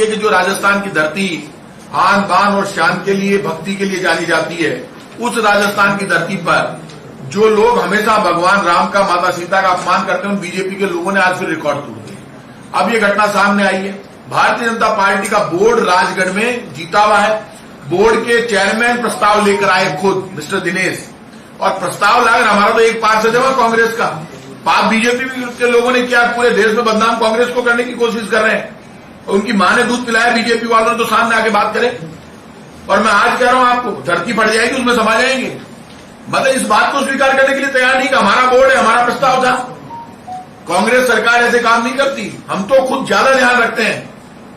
कि जो राजस्थान की धरती आन बान और शान के लिए, भक्ति के लिए जानी जाती है, उस राजस्थान की धरती पर जो लोग हमेशा भगवान राम का, माता सीता का अपमान करते हैं, उन बीजेपी के लोगों ने आज फिर रिकॉर्ड तोड़ दिया। अब ये घटना सामने आई है। भारतीय जनता पार्टी का बोर्ड राजगढ़ में जीता हुआ है। बोर्ड के चेयरमैन प्रस्ताव लेकर आए खुद मिस्टर दिनेश, और प्रस्ताव लाकर हमारा तो एक पार्षद है कांग्रेस का, पाप बीजेपी के लोगों ने किया, पूरे देश में बदनाम कांग्रेस को करने की कोशिश कर रहे हैं। उनकी मां ने दूध पिलाया बीजेपी वालों ने, तो सामने आके बात करें। और मैं आज कह रहा हूं आपको, धरती फट जाएगी, उसमें समा जाएंगे। मतलब इस बात को स्वीकार करने के लिए तैयार नहीं कि हमारा बोर्ड है, हमारा प्रस्ताव था। कांग्रेस सरकार ऐसे काम नहीं करती। हम तो खुद ज्यादा ध्यान रखते हैं,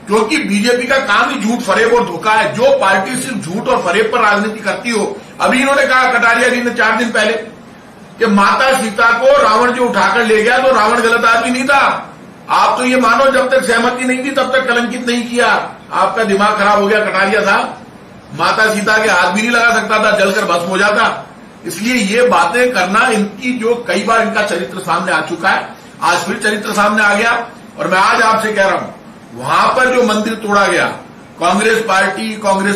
क्योंकि बीजेपी का काम ही झूठ, फरेब और धोखा है। जो पार्टी सिर्फ झूठ और फरेब पर राजनीति करती हो, अभी इन्होंने कहा कटारिया जी ने 4 दिन पहले कि माता सीता को रावण जो उठाकर ले गया तो रावण गलत आदमी नहीं था। आप तो ये मानो जब तक सहमति नहीं थी तब तक कलंकित नहीं किया। आपका दिमाग खराब हो गया। कटारिया था, माता सीता के हाथ भी नहीं लगा सकता था, जलकर भस्म हो जाता। इसलिए ये बातें करना, इनकी जो कई बार इनका चरित्र सामने आ चुका है, आज फिर चरित्र सामने आ गया। और मैं आज आपसे कह रहा हूं, वहां पर जो मंदिर तोड़ा गया, कांग्रेस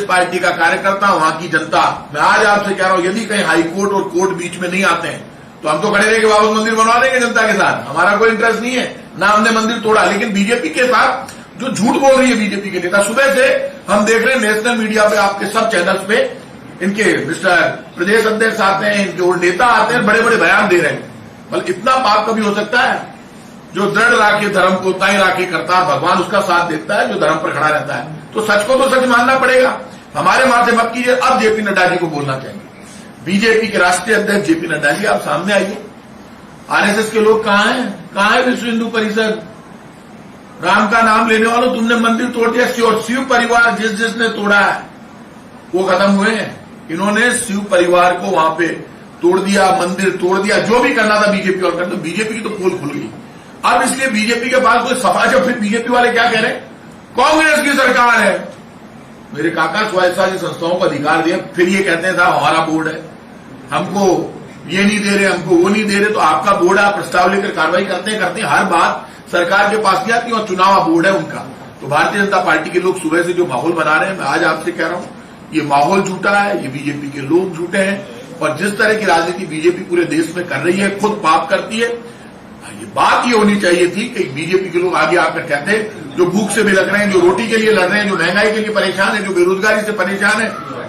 पार्टी का कार्यकर्ता, वहां की जनता, मैं आज आपसे कह रहा हूं, यदि कहीं हाईकोर्ट और कोर्ट बीच में नहीं आते हैं तो हम तो खड़े रह के वापस मंदिर बनवा देंगे जनता के साथ। हमारा कोई इंटरेस्ट नहीं है, ना हमने मंदिर तोड़ा। लेकिन बीजेपी के साथ जो झूठ बोल रही है बीजेपी के नेता, सुबह से हम देख रहे हैं नेशनल मीडिया पे, आपके सब चैनल्स पे इनके मिस्टर प्रदेश अध्यक्ष आते हैं, इनके और नेता आते हैं, बड़े बड़े बयान दे रहे हैं। मतलब इतना पाप कभी हो सकता है? जो दृढ़ राखी धर्म को ताई राखी करता है, भगवान उसका साथ देता है जो धर्म पर खड़ा रहता है। तो सच को तो सच मानना पड़ेगा। हमारे माथे मत कीजिए। अब जेपी नड्डा जी को बोलना चाहिए। बीजेपी के राष्ट्रीय अध्यक्ष जेपी नड्डा जी, आप सामने आइए। आरएसएस के लोग कहां हैं? कहां है विश्व हिंदू परिषद? राम का नाम लेने वालों, तुमने मंदिर तोड़ दिया। शिव परिवार जिसने तोड़ा है वो खत्म हुए हैं। इन्होंने शिव परिवार को वहां पे तोड़ दिया, मंदिर तोड़ दिया, जो भी करना था बीजेपी और कर, तो बीजेपी की तो पोल खुल गई। अब इसलिए बीजेपी के पास कोई सफा, जब फिर बीजेपी वाले क्या कह रहे हैं, कांग्रेस की सरकार है। मेरे काका स्वयंसेवी संस्थाओं को अधिकार दिया, फिर ये कहते हैं साहब हमारा बोर्ड है, हमको ये नहीं दे रहे, हमको वो नहीं दे रहे। तो आपका बोर्ड है, आप प्रस्ताव लेकर कार्रवाई करते हैं, हर बात सरकार के पास नहीं आती, और चुनाव बोर्ड है उनका। तो भारतीय जनता पार्टी के लोग सुबह से जो माहौल बना रहे हैं, मैं आज आपसे कह रहा हूं, ये माहौल झूठा है, ये बीजेपी के लोग झूठे हैं। और जिस तरह की राजनीति बीजेपी पूरे देश में कर रही है, खुद पाप करती है। ये बात ये होनी चाहिए थी कि बीजेपी के लोग आगे आकर कहते हैं, जो भूख से बिलक रहे हैं, जो रोटी के लिए लड़ रहे हैं, जो महंगाई के लिए परेशान है, जो बेरोजगारी से परेशान है,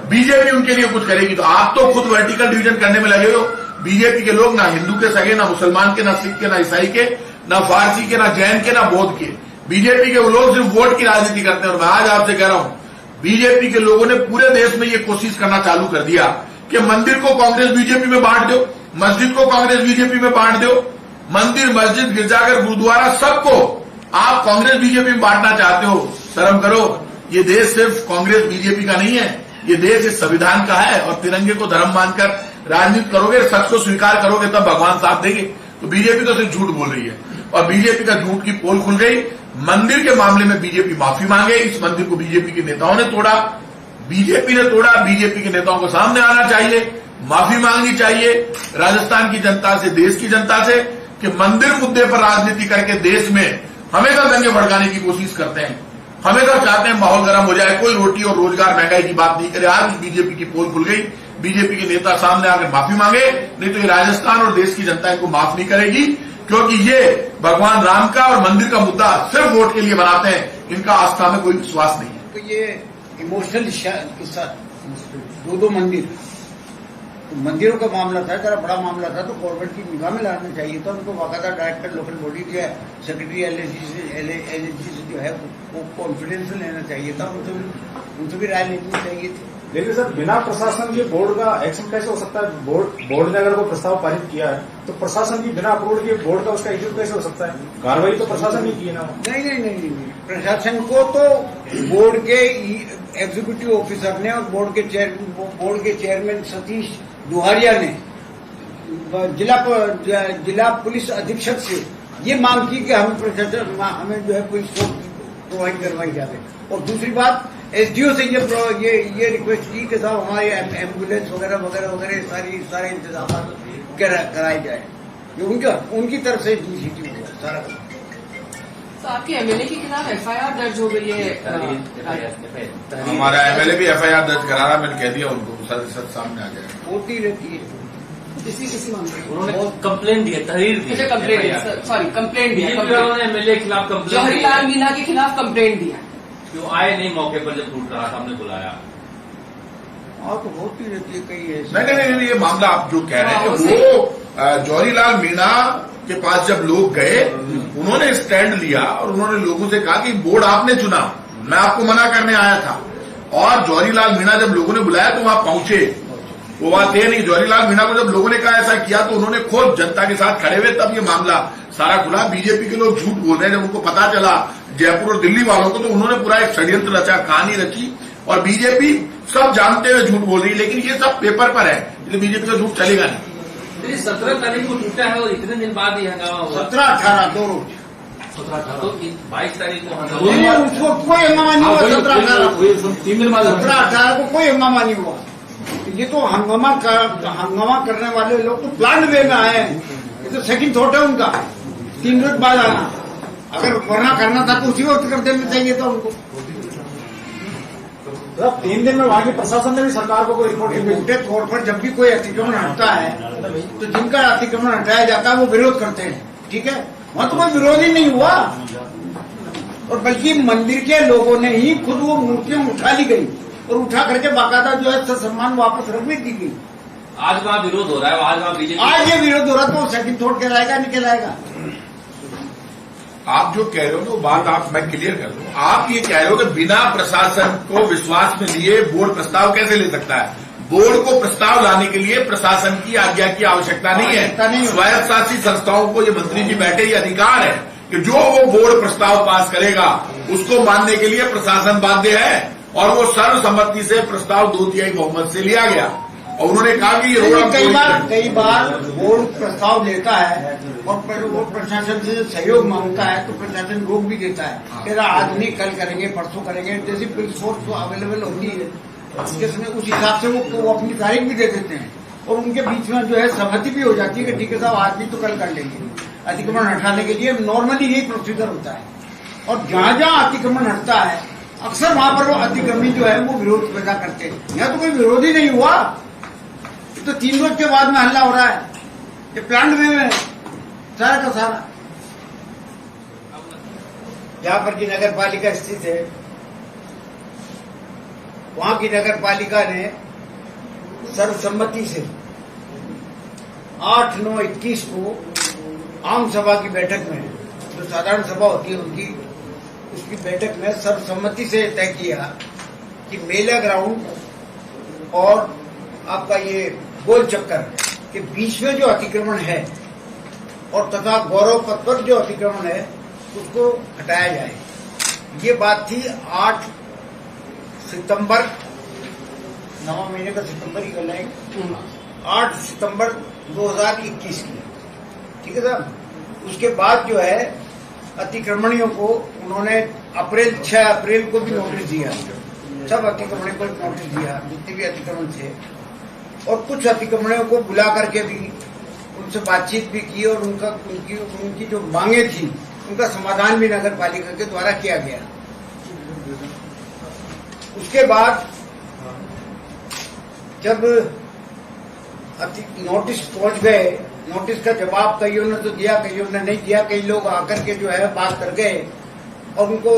बीजेपी उनके लिए कुछ करेगी। तो आप तो खुद वर्टिकल डिवीजन करने में लगे हो। बीजेपी के लोग ना हिंदू के सगे, ना मुसलमान के, ना सिख के, ना ईसाई के, ना फारसी के, ना जैन के, ना बौद्ध के। बीजेपी के वो लोग सिर्फ वोट की राजनीति करते हैं। और मैं आज आपसे कह रहा हूं, बीजेपी के लोगों ने पूरे देश में ये कोशिश करना चालू कर दिया कि मंदिर को कांग्रेस बीजेपी में बांट दो, मस्जिद को कांग्रेस बीजेपी में बांट दो, मंदिर, मस्जिद, गिरजाघर, गुरुद्वारा, सबको आप कांग्रेस बीजेपी में बांटना चाहते हो। शर्म करो। ये देश सिर्फ कांग्रेस बीजेपी का नहीं है, ये देश इस संविधान का है। और तिरंगे को धर्म मानकर राजनीति करोगे, सच को स्वीकार करोगे, तब भगवान साथ देंगे। तो बीजेपी तो सिर्फ झूठ बोल रही है, और बीजेपी का झूठ की पोल खुल गई। मंदिर के मामले में बीजेपी माफी मांगे। इस मंदिर को बीजेपी के नेताओं ने तोड़ा, बीजेपी ने तोड़ा। बीजेपी के नेताओं को सामने आना चाहिए, माफी मांगनी चाहिए राजस्थान की जनता से, देश की जनता से, कि मंदिर मुद्दे पर राजनीति करके देश में हमेशा दंगे भड़काने की कोशिश करते हैं, हमेशा चाहते हैं माहौल गर्म हो जाए, कोई रोटी और रोजगार, महंगाई की बात नहीं करे। आज बीजेपी की पोल खुल गई। बीजेपी के नेता सामने आकर माफी मांगे, नहीं तो ये राजस्थान और देश की जनता इनको माफ नहीं करेगी। क्योंकि ये भगवान राम का और मंदिर का मुद्दा सिर्फ वोट के लिए बनाते हैं, इनका आस्था में कोई विश्वास नहीं है। तो ये इमोशनल के साथ दो मंदिर, तो मंदिरों का मामला था, जरा बड़ा मामला था, तो गवर्नमेंट की निगाह में लाना चाहिए था। उनको बाकायदा डायरेक्टर लोकल बॉडी जो है, सेक्रेटरी एलएसी से जो है वो कॉन्फिडेंस लेना चाहिए था, उनसे भी राय लेनी चाहिए थी। लेकिन सर, बिना प्रशासन के बोर्ड का एक्शन कैसे हो सकता है? बोर्ड ने अगर वो प्रस्ताव पारित किया है तो प्रशासन की बिना अप्रूवल के बोर्ड का उसका एग्जीक्यूट कैसे हो सकता है? कार्रवाई तो प्रशासन ही की है ना। नहीं, प्रशासन को तो बोर्ड के एग्जीक्यूटिव ऑफिसर ने और बोर्ड के चेयरमैन सतीश दुहारिया ने जिला पुलिस अधीक्षक से ये मांग की कि हमें जो है कोई प्रोवाइड करवाई जाए। और दूसरी बात, एसडीओ से ये रिक्वेस्ट की कि साहब हमारे एम्बुलेंस वगैरह वगैरह वगैरह सारे इंतजाम कराए जाए। ये उनकी तरफ से इनिशिएटिव हुआ सारा। तो आपके एमएलए के खिलाफ एफआईआर दर्ज हो गई है। हमारा एमएलए भी एफआईआर दर्ज करा रहा, मैंने कह दिया उनको, सच सामने आ जाएगा। होती रहती है। किसी मामले में उन्होंने कंप्लेंट दिया, तहरीर दी। अच्छा, कंप्लेंट, सॉरी, कंप्लेंट दिया। उन्होंने एमएलए के खिलाफ कंप्लेंट, जौहरीलाल मीणा के खिलाफ कंप्लेंट दिया। क्यों आए नहीं मौके पर जब टूट रहा था, हमने बुलाया। हाँ, तो होती रहती है कई ऐसे। नहीं, ये मामला आप जो कह रहे हैं वो जौहरीलाल मीणा के पास जब लोग गए, उन्होंने स्टैंड लिया और उन्होंने लोगों से कहा कि बोर्ड आपने चुना, मैं आपको मना करने आया था। और जौहरीलाल मीणा जब लोगों ने बुलाया तो वहां पहुंचे, वो बात है नहीं। जौहरीलाल मीणा को जब लोगों ने कहा ऐसा किया तो उन्होंने खुद जनता के साथ खड़े हुए, तब ये मामला सारा खुला। बीजेपी के लोग झूठ बोल रहे हैं, जब उनको पता चला जयपुर और दिल्ली वालों को, तो उन्होंने पूरा एक षड्यंत्र रचा, कहानी रची। और बीजेपी सब जानते हुए झूठ बोल रही है, लेकिन ये सब पेपर पर है, इसलिए बीजेपी का झूठ चलेगा नहीं। 17 तारीख को टूटा है और इतने दिन बाद ये हंगामा हुआ। 17-18 दो रोज। 17 तो 22 तारीख को उसको कोई हंगामा नहीं हुआ। 17-18 3 दिन बाद 17-18 को कोई हंगामा नहीं हुआ। ये तो हंगामा करने वाले लोग तो प्लान वे में आए हैं। ये तो सेकंड थॉट है उनका, 3 रोज बाद आना। अगर वरना करना था तो उसी वक्त कर देना चाहिए था उनको। 3 दिन में वहाँ की प्रशासन ने भी सरकार को कोई रिपोर्ट नहीं भेजी। मोटे तौर पर जब भी कोई अतिक्रमण हटता है तो जिनका अतिक्रमण हटाया जाता है वो विरोध करते हैं, ठीक है। वहां तो कोई विरोध ही नहीं हुआ, और बल्कि मंदिर के लोगों ने ही खुद वो मूर्तियां उठा ली गई और उठा करके बाकायदा जो है सम्मान वापस रख भी दी गई। आज वहाँ विरोध हो रहा है, आज वहाँ बीजेपी, आज ये विरोध हो रहा तो सेकंड थॉट कहलाएगा नहीं कहलाएगा। आप जो कह रहे हो वो बात आप मैं क्लियर कर दूं। आप ये कह रहे हो कि बिना प्रशासन को विश्वास में लिए बोर्ड प्रस्ताव कैसे ले सकता है? बोर्ड को प्रस्ताव लाने के लिए प्रशासन की आज्ञा की आवश्यकता नहीं है। स्वायत्त शासी संस्थाओं को ये मंत्री जी बैठे ये अधिकार है कि जो वो बोर्ड प्रस्ताव पास करेगा उसको मानने के लिए प्रशासन बाध्य है। और वो सर्वसम्मति से प्रस्ताव 2/3 बहुमत से लिया गया और उन्होंने कहा कि ये रोड कई बार बोर्ड प्रस्ताव लेता है और फिर वो प्रशासन से सहयोग मांगता है तो प्रशासन रोक भी देता है। तेरा आज नहीं, कल करेंगे, परसों करेंगे। जैसी पुलिस फोर्स तो अवेलेबल होती है जिसमें उस हिसाब से वो अपनी तारीख भी दे देते हैं और उनके बीच में जो है सहमति भी हो जाती है कि ठीक है साहब आज नहीं तो कल कर लेंगे। अतिक्रमण हटाने के लिए नॉर्मली यही प्रोसीजर होता है। और जहां जहां अतिक्रमण हटता है अक्सर वहां पर वो अतिक्रमणी जो है वो विरोध पैदा करते हैं। यहाँ तो कोई विरोध ही नहीं हुआ, तो 3 रोज के बाद में हल्ला हो रहा है। ये प्लांट में सारा का सारा जहां पर की नगर पालिका स्थित है वहां की नगर पालिका ने सर्वसम्मति से 8/9/21 को आम सभा की बैठक में, जो साधारण सभा होती है उनकी, उसकी बैठक में सर्वसम्मति से तय किया कि मेला ग्राउंड और आपका ये गोल चक्कर के बीच में जो अतिक्रमण है और तथा गौरव पथ पर जो अतिक्रमण है उसको हटाया जाए। ये बात थी 8 सितंबर, 9 महीने का सितंबर ही कर लेंगे, 8 सितंबर 2021 की, ठीक है साहब। उसके बाद जो है अतिक्रमणियों को उन्होंने 6 अप्रैल को भी नोटिस दिया, सब अतिक्रमणियों को नोटिस दिया जितने भी अतिक्रमण थे, और कुछ अतिक्रमणियों को बुला करके भी उनसे बातचीत भी की और उनकी जो मांगे थी उनका समाधान भी नगर पालिका के द्वारा किया गया। उसके बाद जब नोटिस पहुंच गए, नोटिस का जवाब कईयों ने तो दिया, कईयों ने नहीं दिया। कई लोग आकर के जो है बात कर गए और उनको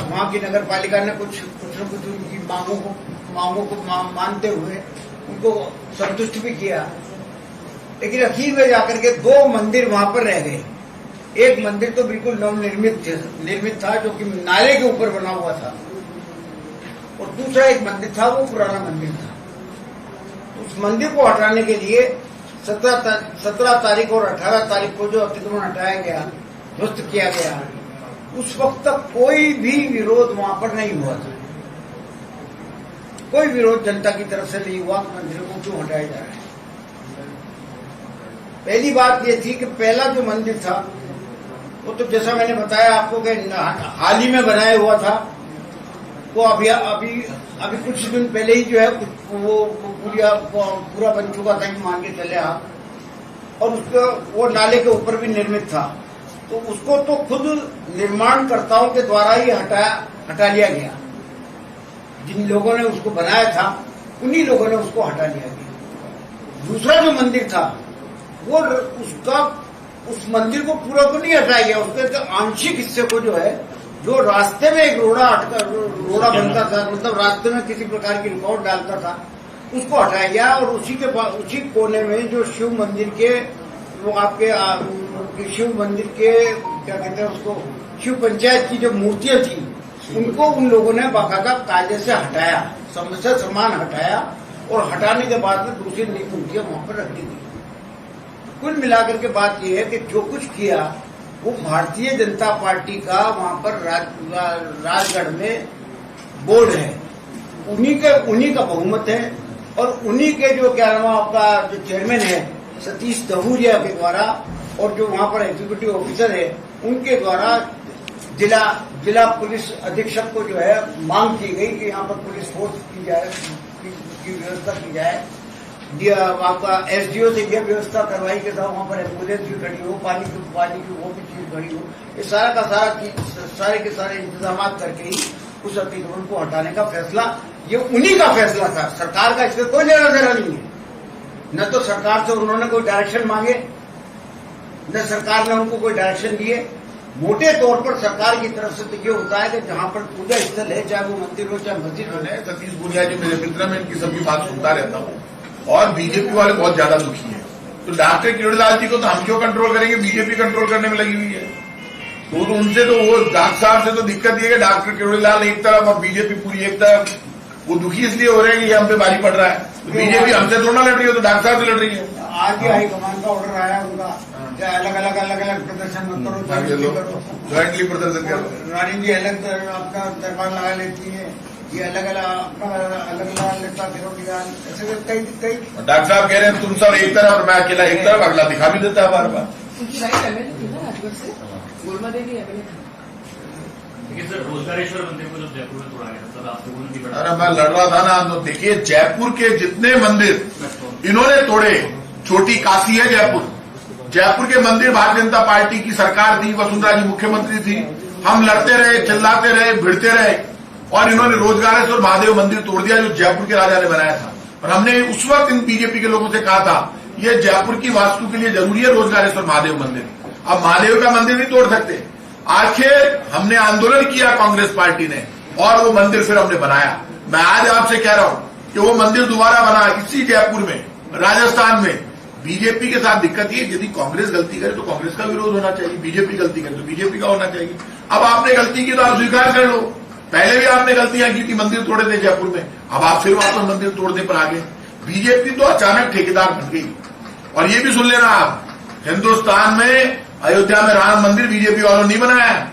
वहां की नगर पालिका ने कुछ न कुछ उनकी मांगों को मानते हुए उनको संतुष्ट भी किया। लेकिन आखिर में जाकर के 2 मंदिर वहां पर रह गए। एक मंदिर तो बिल्कुल नवनिर्मित था जो कि नाले के ऊपर बना हुआ था, और दूसरा एक मंदिर था वो पुराना मंदिर था। उस मंदिर को हटाने के लिए 17 तारीख और 18 तारीख को जो अतिक्रमण हटाया गया, ध्वस्त किया गया, उस वक्त तक कोई भी विरोध वहां पर नहीं हुआ था। कोई विरोध जनता की तरफ से नहीं हुआ मंदिरों को क्यों हटाया जा रहा है। पहली बात ये थी कि पहला जो मंदिर था वो तो जैसा मैंने बताया आपको कि हाल ही में बनाया हुआ था। वो अभी कुछ दिन पहले ही जो है वो पूरा बन चुका था कि मान के चले आप, और उसका वो नाले के ऊपर भी निर्मित था। तो उसको तो खुद निर्माणकर्ताओं के द्वारा ही हटा लिया गया। जिन लोगों ने उसको बनाया था उन्हीं लोगों ने उसको हटा लिया गया। दूसरा जो मंदिर था वो उस मंदिर को पूरा तो नहीं हटाया गया, उसके आंशिक हिस्से को जो है, जो रास्ते में एक रोड़ा बनता था, मतलब रास्ते में किसी प्रकार की रुकावट डालता था, उसको हटाया गया। और उसी कोने में जो शिव मंदिर के वो आपके शिव मंदिर के क्या कहते हैं उसको, शिव पंचायत की जो मूर्तियां थी उनको उन लोगों ने बाकायदा कायदे से हटाया, समस्या समान हटाया। और हटाने के बाद में दूसरी नई मूर्तियां वहां पर रखी गई। कुल मिलाकर के बात यह है कि जो कुछ किया वो भारतीय जनता पार्टी का वहां पर राजगढ़ में बोर्ड है, उन्हीं का बहुमत है। और उन्हीं के जो क्या नाम आपका जो चेयरमैन है सतीश दहूरिया के द्वारा, और जो वहां पर एग्जीक्यूटिव ऑफिसर है उनके द्वारा जिला पुलिस अधीक्षक को जो है मांग की गई कि यहाँ पर पुलिस फोर्स की जाए, की व्यवस्था की जाए। आपका एसडीओ से यह व्यवस्था करवाई कि वहां पर एम्बुलेंस भी खड़ी हो, पानी की वो भी चीज खड़ी हो। ये सारा का सारे के सारे इंतजाम करके ही उस अतिक्रमण को हटाने का फैसला, ये उन्हीं का फैसला था, सरकार का इसमें कोई लेना देना नहीं है। न तो सरकार से उन्होंने कोई डायरेक्शन मांगे, न सरकार ने उनको कोई डायरेक्शन दिए। मोटे तौर पर सरकार की तरफ से तो ये होता है कि जहां पर पूजा स्थल है, चाहे वो मंदिर हो चाहे मस्जिद हो। सतीश गुनिया जी मेरे मित्र, मैं इनकी सबकी बात सुनता रहता हूँ और बीजेपी वाले बहुत ज्यादा दुखी है। तो डॉक्टर किरोड़ीलाल जी को तो हम क्यों कंट्रोल करेंगे, बीजेपी कंट्रोल करने में लगी हुई है। तो उनसे तो वो डॉक्टर साहब से तो दिक्कत ये है कि डॉक्टर किरोड़ीलाल एक तरफ और बीजेपी पूरी एक तरफ। वो दुखी इसलिए हो रहे हैं कि ये हम पे बारी पड़ रहा है। तो बीजेपी हमसे थोड़ा लड़ रही है, तो डॉक्टर साहब से लड़ रही है। आज ही हाईकमान का ऑर्डर आया उनका, अलग अलग प्रदर्शन करो, ज्वाइंटली प्रदर्शन करो। रानी जी अलग आपका दरबार लगा लेती है, ये अलग लगता किरोड़ीलाल, ऐसे कई डॉक्टर साहब कह रहे हैं तुम सब एक तरफ और मैं अकेला एक तरफ, अगला दिखा भी देता है बार बार। उनकी राइट एमएलए थी ना राजगढ़ से, गोलमा देवी एमएलए थी। लेकिन सर रोजगारेश्वर मंदिर को जब जयपुर में तोड़ा गया तब आपसे उन्होंने भी अरे मैं लड़ रहा था ना, तो देखिए जयपुर के जितने मंदिर इन्होंने तोड़े, छोटी काशी है जयपुर। जयपुर के मंदिर भारतीय जनता पार्टी की सरकार थी, वसुंधरा जी मुख्यमंत्री थी, हम लड़ते रहे, चिल्लाते रहे, भिड़ते रहे, और इन्होंने रोजगारेश्वर महादेव मंदिर तोड़ दिया जो जयपुर के राजा ने बनाया था। और हमने उस वक्त इन बीजेपी के लोगों से कहा था ये जयपुर की वास्तु के लिए जरूरी है रोजगारेश्वर महादेव मंदिर। अब महादेव का मंदिर नहीं तोड़ सकते। आखिर हमने आंदोलन किया कांग्रेस पार्टी ने, और वो मंदिर फिर हमने बनाया। मैं आज आपसे कह रहा हूं कि वो मंदिर दोबारा बना इसी जयपुर में, राजस्थान में। बीजेपी के साथ दिक्कत ये, यदि कांग्रेस गलती करे तो कांग्रेस का विरोध होना चाहिए, बीजेपी गलती करे तो बीजेपी का होना चाहिए। अब आपने गलती की तो आप स्वीकार कर लो। पहले भी आपने गलतियां की थी, मंदिर तोड़े थे जयपुर में, अब आप फिर वापस मंदिर तोड़ने पर आ गए। बीजेपी तो अचानक ठेकेदार बन गई। और ये भी सुन लेना आप, हिंदुस्तान में अयोध्या में राम मंदिर बीजेपी वालों नहीं बनाया।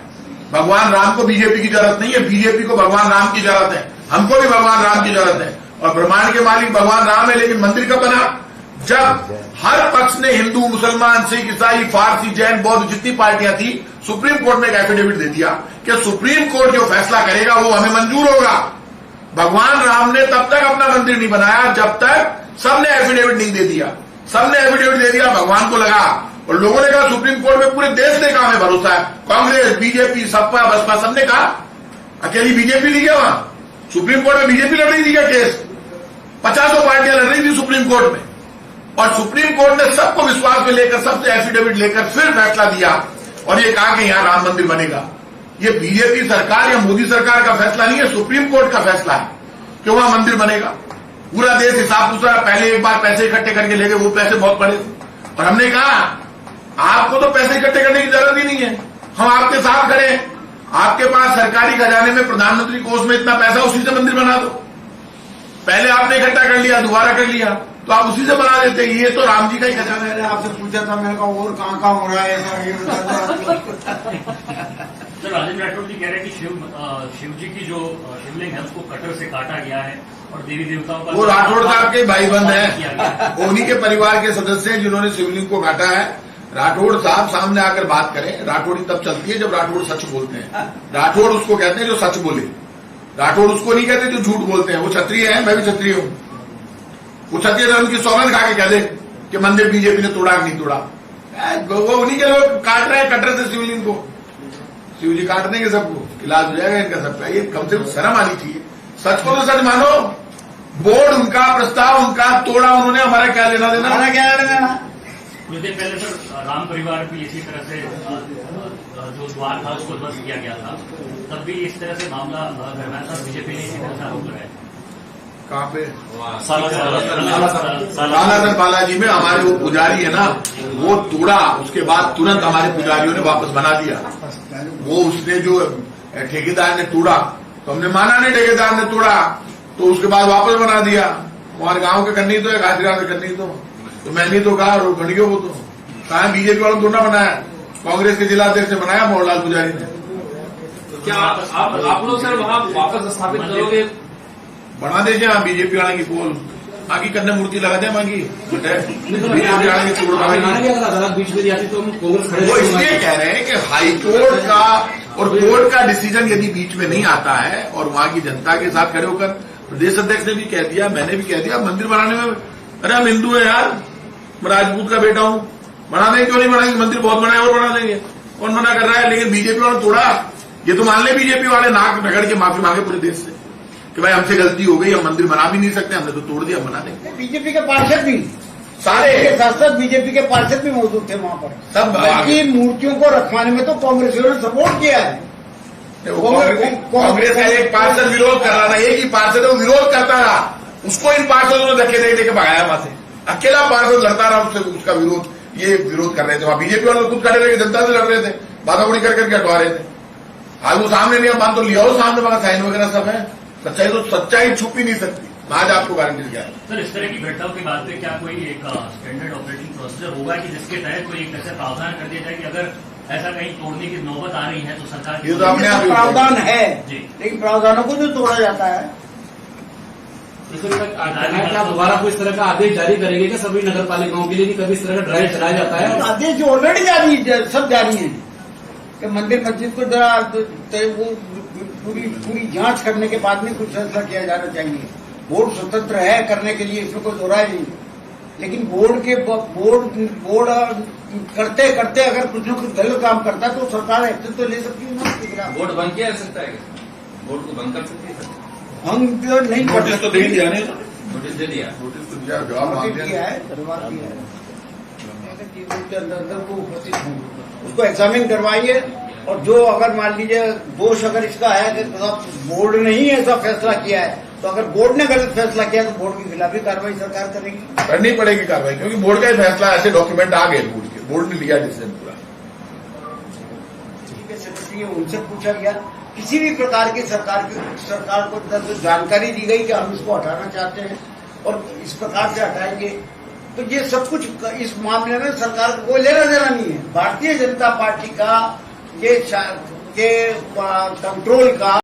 भगवान राम को बीजेपी की जरूरत नहीं है, बीजेपी को भगवान राम की जरूरत है, हमको भी भगवान राम की जरूरत है। और ब्रह्मांड के मालिक भगवान राम है, लेकिन मंदिर कब बना? जब हर पक्ष ने, हिंदू, मुसलमान, सिख, ईसाई, फारसी, जैन, बौद्ध जितनी पार्टियां थी, सुप्रीम कोर्ट में एक एफिडेविट दे दिया कि सुप्रीम कोर्ट जो फैसला करेगा वो हमें मंजूर होगा। भगवान राम ने तब तक अपना मंदिर नहीं बनाया जब तक सबने एफिडेविट नहीं दे दिया। सबने एफिडेविट दे दिया, भगवान को लगा, और लोगों ने कहा सुप्रीम कोर्ट में पूरे देश ने कहा हमें भरोसा है। कांग्रेस, बीजेपी, सपा, बसपा सबने कहा, अकेली बीजेपी नहीं गया वहां। सुप्रीम कोर्ट में बीजेपी लड़ रही थी क्या केस? 50 पार्टियां लड़ रही थी सुप्रीम कोर्ट में, और सुप्रीम कोर्ट ने सबको विश्वास में लेकर, सबसे एफिडेविट लेकर फिर फैसला दिया और ये कहा कि यहां राम मंदिर बनेगा। ये बीजेपी सरकार या मोदी सरकार का फैसला नहीं है, सुप्रीम कोर्ट का फैसला है कि वहां मंदिर बनेगा। पूरा देश हिसाब पूछ रहा, पहले एक बार पैसे इकट्ठे करके ले गए, वो पैसे बहुत बड़े, और हमने कहा आपको तो पैसे इकट्ठे करने की जरूरत ही नहीं है, हम आपके साथ खड़े हैं। आपके पास सरकारी खजाने में, प्रधानमंत्री कोष में इतना पैसा, उसी से मंदिर बना दो। पहले आपने इकट्ठा कर लिया, दोबारा कर लिया, तो आप उसी से बना देते। ये तो राम जी का ही खजाना है। मैंने आपसे पूछा था, मैंने कहा और कहाँ हो रहा है सर राजेंद्र राठौड़ जी कह रहे हैं कि शिव जी की जो शिवलिंग है उसको कटर से काटा गया है और देवी देवताओं का, वो राठौड़ साहब के भाई बंद हैं, उन्हीं के परिवार के सदस्य हैं जिन्होंने शिवलिंग को काटा है। राठौड़ साहब सामने आकर बात करें। राठौड़ी तब चलती है जब राठौड़ सच बोलते हैं। राठौड़ उसको कहते हैं जो सच बोले, राठौड़ उसको नहीं कहते जो झूठ बोलते हैं। वो क्षत्रिय है, मैं भी क्षत्रिय हूं। वो क्षत्रिय उनकी सौगंध खा के कह दे कि मंदिर बीजेपी ने तोड़ा नहीं तोड़ा, वो उन्हीं के लोग काट रहे हैं कटर से शिवलिंग को। शिवजी काट देंगे सबको, इलाज हो जाएगा इनका सबका। ये कम से कम शर्म आनी चाहिए। सच को तो सच मानो, बोर्ड उनका, प्रस्ताव उनका, तोड़ा उन्होंने, हमारा क्या लेना देना। हमारा क्या लेना। कुछ दिन पहले सर राम परिवार भी इसी तरह से जो द्वार था उसको ध्वस्त किया गया था, तब भी इस तरह से मामला गरमाया था। बीजेपी ने इसी तरह से आरोप लगाया। कहाँ पे? सालासर सालासर बालाजी में हमारे वो पुजारी है ना, वो तोड़ा, उसके बाद तुरंत हमारे पुजारियों ने वापस बना दिया। वो उसने जो ठेकेदार ने तोड़ा, तो हमने माना नहीं ठेकेदार ने तोड़ा, तो उसके बाद वापस बना दिया। हमारे गांव के करनी तो है, घासीराम के करनी तो मैंने तो कहा और बन गया। वो तो कहा बीजेपी वालों ने थोड़ा बनाया, कांग्रेस के जिलाध्यक्ष ने बनाया, मोहनलाल पुजारी ने। क्या आप लोग सर वहाँ वापस स्थापित करोगे? बना दीजिए आप बीजेपी वाले की पोल, आगे करने मूर्ति लगा दे मांगी बीजेपी वाले की तोड़ बीच में जाती तो कांग्रेस खड़े। वो इसलिए कह रहे हैं कि हाईकोर्ट का और कोर्ट का डिसीजन यदि बीच में नहीं आता है और वहां की जनता के साथ खड़े होकर, प्रदेश अध्यक्ष ने भी कह दिया, मैंने भी कह दिया, मंदिर बनाने में, अरे हम हिंदू है यार, मैं राजपूत का बेटा हूं, बना देंगे, क्यों नहीं बनाएंगे? मंदिर बहुत बना है और बना देंगे, कौन मना कर रहा है? लेकिन बीजेपी वालों ने तोड़ा। ये तो मान ले बीजेपी वाले नाक रगड़ के माफी मांगे पूरे देश से कि भाई हमसे गलती हो गई, हम मंदिर बना भी नहीं सकते, हमने तो तोड़ दिया, बना देंगे। बीजेपी के पार्षद भी सारे साथ साथ बीजेपी के पार्षद भी मौजूद थे वहां पर। सब बल्कि मूर्तियों को रखवाने में तो कांग्रेसियों ने सपोर्ट किया है। कांग्रेस का एक पार्षद विरोध कर रहा था, एक ही पार्षद है वो विरोध करता रहा, उसको इन पार्षदों ने धक्के दे के भगाया वहां से। अकेला पार्षद लड़ता रहा उससे, उसका विरोध, ये विरोध कर रहे थे वहां। बीजेपी वाले खुद खड़े रहे, जनता से लड़ रहे थे, बाधाबुड़ी करके हटवा रहे थे। आज वो सामने नहीं, मान तो लिया हो सामने, वहां साइन वगैरह सब है। सच्चाई तो सच्चाई छुप ही नहीं सकती, आज आपको गारंटी दिया है। सर इस तरह की घटनाओं के बाद में क्या कोई एक स्टैंडर्ड ऑपरेटिंग प्रोसीजर होगा कि जिसके तहत कोई एक ऐसा प्रावधान कर दिया जाए कि अगर ऐसा कहीं तोड़ने की नौबत आ रही है तो सरकार ये तो अपने आप ही प्रावधान है, जी। लेकिन प्रावधानों को जो तोड़ा जाता है। क्या दोबारा कोई इस तरह का आदेश जारी करेंगे क्या सभी नगर पालिकाओं के लिए, कभी इस तरह का ड्राइव चलाया जाता है? आदेश जो ऑलरेडी जारी, सब जारी है कि मंदिर मस्जिद को जरा वो पूरी जांच करने के बाद में कुछ फैसला किया जाना चाहिए। बोर्ड स्वतंत्र है करने के लिए, इसमें कोई दोहराई नहीं, लेकिन बोर्ड करते करते अगर कुछ न कुछ गलत काम करता है तो सरकार एक्शन तो ले सकती है ना उसके खिलाफ। बोर्ड बंद किया जा सकता है, बोर्ड को बंद कर सकती है? हम तो नहीं कर नोटिस तो दे सकते। दिया नहीं, नोटिस दे दिया, नोटिस तो दिया, जवाब मांग किया दिया। है, धन्यवाद दिया है। के अंदर को उपस्थित हों, उसको एग्जामिन करवाइए, और जो अगर मान लीजिए दोष अगर इसका है कि बोर्ड ने ही ऐसा फैसला किया है, तो अगर बोर्ड ने गलत फैसला किया तो बोर्ड के खिलाफ भी कार्रवाई सरकार करेगी, करनी पड़ेगी कार्रवाई, क्योंकि बोर्ड का ही फैसला, ऐसे डॉक्यूमेंट आ गए बोर्ड ने लिया डिसीजन पूरा। ठीक है, सेक्रेटरी उनसे पूछा गया, किसी भी प्रकार की सरकार को जो जानकारी दी गई कि हम इसको हटाना चाहते हैं और इस प्रकार से हटाएंगे, तो ये सब कुछ इस मामले में सरकार को कोई लेना देना नहीं है। भारतीय जनता पार्टी का ये कंट्रोल का